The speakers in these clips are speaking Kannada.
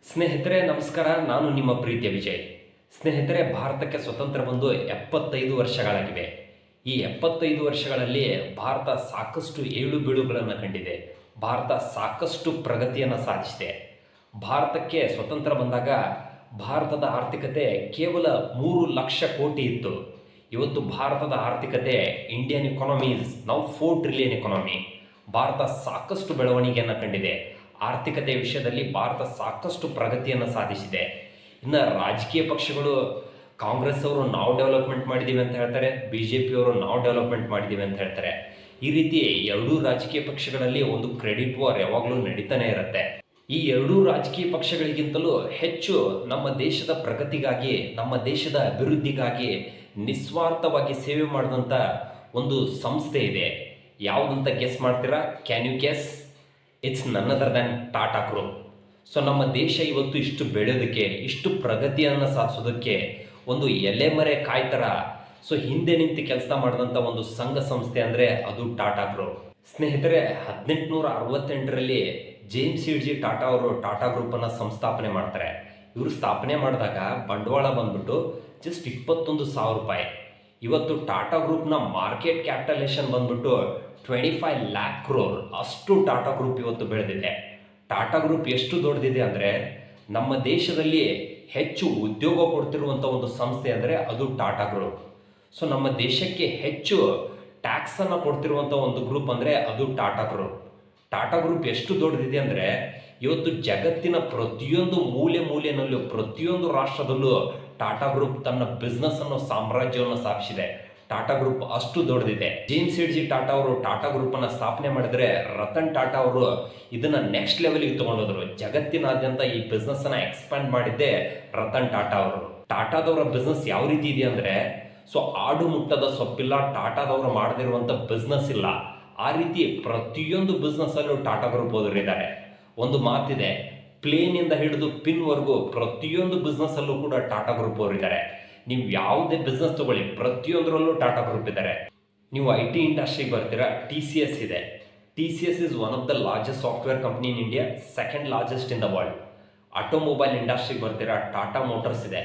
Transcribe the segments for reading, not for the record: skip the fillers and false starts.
ಸ್ನೇಹಿತರೆ ನಮಸ್ಕಾರ. ನಾನು ನಿಮ್ಮ ಪ್ರೀತಿಯ ವಿಜಯ್. ಸ್ನೇಹಿತರೆ, ಭಾರತಕ್ಕೆ ಸ್ವತಂತ್ರ ಬಂದು 75 ವರ್ಷಗಳಾಗಿವೆ. ಈ 75 ವರ್ಷಗಳಲ್ಲಿ ಭಾರತ ಸಾಕಷ್ಟು ಏಳು ಬೀಳುಗಳನ್ನು ಕಂಡಿದೆ. ಭಾರತ ಸಾಕಷ್ಟು ಪ್ರಗತಿಯನ್ನು ಸಾಧಿಸಿದೆ. ಭಾರತಕ್ಕೆ ಸ್ವತಂತ್ರ ಬಂದಾಗ ಭಾರತದ ಆರ್ಥಿಕತೆ ಕೇವಲ 3 ಲಕ್ಷ ಕೋಟಿ ಇತ್ತು. ಇವತ್ತು ಭಾರತದ ಆರ್ಥಿಕತೆ Indian economy is now 4 trillion economy. Bharat ಸಾಕಷ್ಟು ಬೆಳವಣಿಗೆಯನ್ನು ಕಂಡಿದೆ. ಆರ್ಥಿಕತೆ ವಿಷಯದಲ್ಲಿ ಭಾರತ ಸಾಕಷ್ಟು ಪ್ರಗತಿಯನ್ನು ಸಾಧಿಸಿದೆ. ಇನ್ನು ರಾಜಕೀಯ ಪಕ್ಷಗಳು, ಕಾಂಗ್ರೆಸ್ ಅವರು ನಾವು ಡೆವಲಪ್ಮೆಂಟ್ ಮಾಡಿದ್ದೀವಿ ಅಂತ ಹೇಳ್ತಾರೆ, BJP ಅವರು ನಾವು ಡೆವಲಪ್ಮೆಂಟ್ ಮಾಡಿದ್ದೀವಿ ಅಂತ ಹೇಳ್ತಾರೆ. ಈ ರೀತಿ ಎರಡೂ ರಾಜಕೀಯ ಪಕ್ಷಗಳಲ್ಲಿ ಒಂದು ಕ್ರೆಡಿಟ್ ವಾರ್ ಯಾವಾಗಲೂ ನಡೀತಾನೆ ಇರುತ್ತೆ. ಈ ಎರಡೂ ರಾಜಕೀಯ ಪಕ್ಷಗಳಿಗಿಂತಲೂ ಹೆಚ್ಚು ನಮ್ಮ ದೇಶದ ಪ್ರಗತಿಗಾಗಿ, ನಮ್ಮ ದೇಶದ ಅಭಿವೃದ್ಧಿಗಾಗಿ ನಿಸ್ವಾರ್ಥವಾಗಿ ಸೇವೆ ಮಾಡಿದಂಥ ಒಂದು ಸಂಸ್ಥೆ ಇದೆ. ಯಾವುದಂತ ಗೆಸ್ ಮಾಡ್ತೀರಾ? Can you guess? It's none other than Tata group. So ನಮ್ಮ ದೇಶ ಇವತ್ತು ಇಷ್ಟು ಬೆಳೆಯೋದಕ್ಕೆ, ಇಷ್ಟು ಪ್ರಗತಿಯನ್ನು ಸಾಧಿಸೋದಕ್ಕೆ ಒಂದು ಎಲೆಮರೆ ಕಾಯಿ ಥರ ಸೊ ಹಿಂದೆ ನಿಂತು ಕೆಲಸ ಮಾಡಿದಂಥ ಒಂದು ಸಂಘ ಸಂಸ್ಥೆ ಅಂದರೆ ಅದು ಟಾಟಾ ಗ್ರೂಪ್. ಸ್ನೇಹಿತರೆ, 1868ರಲ್ಲಿ ಜೇಮ್ಸ್ ಇಡ್ಜಿ ಟಾಟಾ ಅವರು ಟಾಟಾ ಗ್ರೂಪನ್ನು ಸಂಸ್ಥಾಪನೆ ಮಾಡ್ತಾರೆ. ಇವರು ಸ್ಥಾಪನೆ ಮಾಡಿದಾಗ ಬಂಡವಾಳ ಬಂದ್ಬಿಟ್ಟು ಜಸ್ಟ್ 21,000 ರೂಪಾಯಿ. ಇವತ್ತು ಟಾಟಾ ಗ್ರೂಪ್ನ ಮಾರ್ಕೆಟ್ ಕ್ಯಾಪಿಟಲೇಷನ್ ಬಂದ್ಬಿಟ್ಟು 25 lakh crore. ಅಷ್ಟು ಟಾಟಾ ಗ್ರೂಪ್ ಇವತ್ತು ಬೆಳೆದಿದೆ. ಟಾಟಾ ಗ್ರೂಪ್ ಎಷ್ಟು ದೊಡ್ಡದಿದೆ ಅಂದರೆ, ನಮ್ಮ ದೇಶದಲ್ಲಿ ಹೆಚ್ಚು ಉದ್ಯೋಗ ಕೊಡ್ತಿರುವಂಥ ಒಂದು ಸಂಸ್ಥೆ ಅಂದರೆ ಅದು ಟಾಟಾ ಗ್ರೂಪ್. ಸೊ ನಮ್ಮ ದೇಶಕ್ಕೆ ಹೆಚ್ಚು ಟ್ಯಾಕ್ಸನ್ನು ಕೊಡ್ತಿರುವಂಥ ಒಂದು ಗ್ರೂಪ್ ಅಂದರೆ ಅದು ಟಾಟಾ ಗ್ರೂಪ್. ಟಾಟಾ ಗ್ರೂಪ್ ಎಷ್ಟು ದೊಡ್ಡದಿದೆ ಅಂದರೆ, ಇವತ್ತು ಜಗತ್ತಿನ ಪ್ರತಿಯೊಂದು ಮೂಲೆಯಲ್ಲೂ, ಪ್ರತಿಯೊಂದು ರಾಷ್ಟ್ರದಲ್ಲೂ ಟಾಟಾ ಗ್ರೂಪ್ ತನ್ನ ಬಿಸ್ನೆಸ್ ಅನ್ನೋ ಸಾಮ್ರಾಜ್ಯವನ್ನು ಸ್ಥಾಪಿಸಿದೆ. ಟಾಟಾ ಗ್ರೂಪ್ ಅಷ್ಟು ದೊಡ್ಡದಿದೆ. ಜೇಮ್ಸ್ ಇಡ್ಜಿ ಟಾಟಾ ಅವರು ಟಾಟಾ ಗ್ರೂಪ್ ಅನ್ನು ಸ್ಥಾಪನೆ ಮಾಡಿದ್ರೆ, ರತನ್ ಟಾಟಾ ಅವರು ಇದನ್ನ ನೆಕ್ಸ್ಟ್ ಲೆವೆಲ್ಗೆ ತಗೊಂಡೋದ್ರು. ಜಗತ್ತಿನಾದ್ಯಂತ ಈ ಬಿಸ್ನೆಸ್ ಅನ್ನ ಎಕ್ಸ್ಪ್ಯಾಂಡ್ ಮಾಡಿದ್ದೆ ರತನ್ ಟಾಟಾ ಅವರು. ಟಾಟಾದವರ ಬಿಸ್ನೆಸ್ ಯಾವ ರೀತಿ ಇದೆ ಅಂದ್ರೆ, ಸೊ ಆಡು ಮುಟ್ಟದ ಸೊಪ್ಪಿಲ್ಲ, ಟಾಟಾದವರು ಮಾಡದಿರುವಂತ ಬಿಸ್ನೆಸ್ ಇಲ್ಲ. ಆ ರೀತಿ ಪ್ರತಿಯೊಂದು ಬಿಸ್ನೆಸ್ ಅಲ್ಲೂ ಟಾಟಾ ಗ್ರೂಪ್ ಹೋದರಿದ್ದಾರೆ. ಒಂದು ಮಾತಿದೆ, ಪ್ಲೇನ್ ಇಂದ ಹಿಡಿದು ಪಿನ್ ವರೆಗೂ ಪ್ರತಿಯೊಂದು ಬಿಸ್ನೆಸ್ ಅಲ್ಲೂ ಕೂಡ ಟಾಟಾ ಗ್ರೂಪ್ ಅವರಿದ್ದಾರೆ. ನೀವು ಯಾವುದೇ ಬಿಸ್ನೆಸ್ ತಗೊಳ್ಳಿ, ಪ್ರತಿಯೊಂದರಲ್ಲೂ ಟಾಟಾ ಗ್ರೂಪ್ ಇದ್ದಾರೆ. ನೀವು IT ಇಂಡಸ್ಟ್ರಿಗೆ ಬರ್ತೀರಾ, TCS ಇದೆ. TCS is one of the largest software company in India, second largest in the world. Automobile ಇಂಡಸ್ಟ್ರಿಗೆ ಬರ್ತೀರಾ, ಟಾಟಾ ಮೋಟರ್ಸ್ ಇದೆ.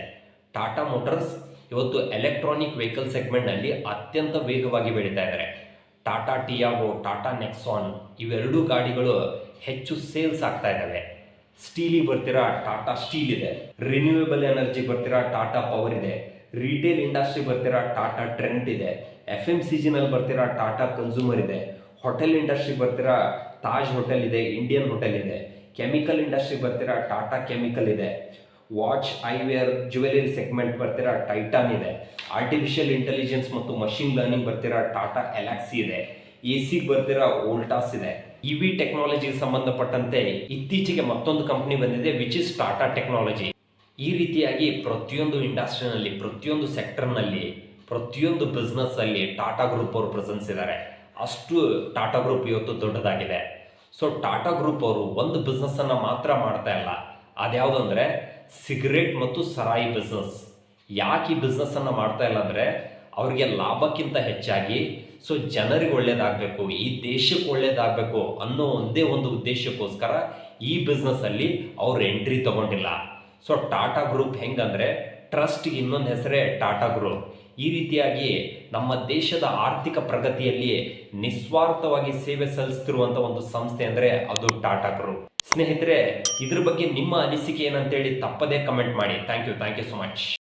ಟಾಟಾ ಮೋಟರ್ಸ್ ಇವತ್ತು ಎಲೆಕ್ಟ್ರಾನಿಕ್ ವೆಹಿಕಲ್ ಸೆಗ್ಮೆಂಟ್ನಲ್ಲಿ ಅತ್ಯಂತ ವೇಗವಾಗಿ ಬೆಳೀತಾ ಇದ್ದಾರೆ. ಟಾಟಾ ಟಿಯಾಗೋ, ಟಾಟಾ ನೆಕ್ಸಾನ್ ಇವೆರಡೂ ಗಾಡಿಗಳು ಹೆಚ್ಚು ಸೇಲ್ಸ್ ಆಗ್ತಾ ಇದ್ದಾವೆ. ಸ್ಟೀಲಿಗೆ ಬರ್ತೀರಾ, ಟಾಟಾ ಸ್ಟೀಲ್ ಇದೆ. ರಿನ್ಯೂವೇಬಲ್ ಎನರ್ಜಿ ಬರ್ತೀರಾ, ಟಾಟಾ ಪವರ್ ಇದೆ. ರಿಟೇಲ್ ಇಂಡಸ್ಟ್ರಿ ಬರ್ತೀರಾ, ಟಾಟಾ ಟ್ರೆಂಟ್ ಇದೆ. FMCGನಲ್ಲಿ ಬರ್ತೀರಾ, ಟಾಟಾ ಕನ್ಸ್ಯೂಮರ್ ಇದೆ. ಹೋಟೆಲ್ ಇಂಡಸ್ಟ್ರಿ ಬರ್ತೀರಾ, ತಾಜ್ ಹೋಟೆಲ್ ಇದೆ, ಇಂಡಿಯನ್ ಹೋಟೆಲ್ ಇದೆ. ಕೆಮಿಕಲ್ ಇಂಡಸ್ಟ್ರಿ ಬರ್ತೀರಾ, ಟಾಟಾ ಕೆಮಿಕಲ್ ಇದೆ. ವಾಚ್, ಐವೇರ್, ಜ್ಯುವೆಲರಿ ಸೆಗ್ಮೆಂಟ್ ಬರ್ತೀರಾ, ಟೈಟಾನ್ ಇದೆ. ಆರ್ಟಿಫಿಷಿಯಲ್ ಇಂಟೆಲಿಜೆನ್ಸ್ ಮತ್ತು ಮಷಿನ್ ಲರ್ನಿಂಗ್ ಬರ್ತೀರಾ, ಟಾಟಾ ಎಲಾಕ್ಸಿ ಇದೆ. AC ಬರ್ತೀರಾ, ವೋಲ್ಟಾಸ್ ಇದೆ. EV ಟೆಕ್ನಾಲಜಿಗೆ ಸಂಬಂಧಪಟ್ಟಂತೆ ಇತ್ತೀಚೆಗೆ ಮತ್ತೊಂದು ಕಂಪನಿ ಬಂದಿದೆ, ವಿಚ್ ಇಸ್ ಟಾಟಾ ಟೆಕ್ನಾಲಜಿ. ಈ ರೀತಿಯಾಗಿ ಪ್ರತಿಯೊಂದು ಇಂಡಸ್ಟ್ರಿನಲ್ಲಿ, ಪ್ರತಿಯೊಂದು ಸೆಕ್ಟರ್ನಲ್ಲಿ, ಪ್ರತಿಯೊಂದು ಬಿಸ್ನೆಸ್ ಅಲ್ಲಿ ಟಾಟಾ ಗ್ರೂಪ್ ಅವರು ಪ್ರೆಸೆನ್ಸ್ ಇದ್ದಾರೆ. ಅಷ್ಟು ಟಾಟಾ ಗ್ರೂಪ್ ಇವತ್ತು ದೊಡ್ಡದಾಗಿದೆ. ಸೊ ಟಾಟಾ ಗ್ರೂಪ್ ಅವರು ಒಂದು ಬಿಸ್ನೆಸ್ ಅನ್ನ ಮಾತ್ರ ಮಾಡ್ತಾ ಇಲ್ಲ. ಅದ್ಯಾವುದು ಅಂದ್ರೆ ಸಿಗರೇಟ್ ಮತ್ತು ಸರಾಯಿ ಬಿಸ್ನೆಸ್. ಯಾಕೆ ಈ ಬಿಸ್ನೆಸ್ ಅನ್ನ ಮಾಡ್ತಾ ಇಲ್ಲ ಅಂದ್ರೆ, ಅವ್ರಿಗೆ ಲಾಭಕ್ಕಿಂತ ಹೆಚ್ಚಾಗಿ ಸೊ ಜನರಿಗೆ ಒಳ್ಳೇದಾಗಬೇಕು, ಈ ದೇಶಕ್ಕೆ ಒಳ್ಳೇದಾಗಬೇಕು ಅನ್ನೋ ಒಂದೇ ಒಂದು ಉದ್ದೇಶಕ್ಕೋಸ್ಕರ ಈ ಬಿಸ್ನೆಸ್ ಅಲ್ಲಿ ಅವ್ರು ಎಂಟ್ರಿ ತಗೊಂಡಿಲ್ಲ. ಸೊ ಟಾಟಾ ಗ್ರೂಪ್ ಹೆಂಗಂದ್ರೆ, ಟ್ರಸ್ಟ್ಗೆ ಇನ್ನೊಂದು ಹೆಸರೇ ಟಾಟಾ ಗ್ರೂಪ್. ಈ ರೀತಿಯಾಗಿ ನಮ್ಮ ದೇಶದ ಆರ್ಥಿಕ ಪ್ರಗತಿಯಲ್ಲಿ ನಿಸ್ವಾರ್ಥವಾಗಿ ಸೇವೆ ಸಲ್ಲಿಸ್ತಿರುವಂತ ಒಂದು ಸಂಸ್ಥೆ ಅಂದ್ರೆ ಅದು ಟಾಟಾ ಗ್ರೂಪ್. ಸ್ನೇಹಿತರೆ, ಇದ್ರ ಬಗ್ಗೆ ನಿಮ್ಮ ಅನಿಸಿಕೆ ಏನಂತೇಳಿ ತಪ್ಪದೇ ಕಮೆಂಟ್ ಮಾಡಿ. Thank you so much.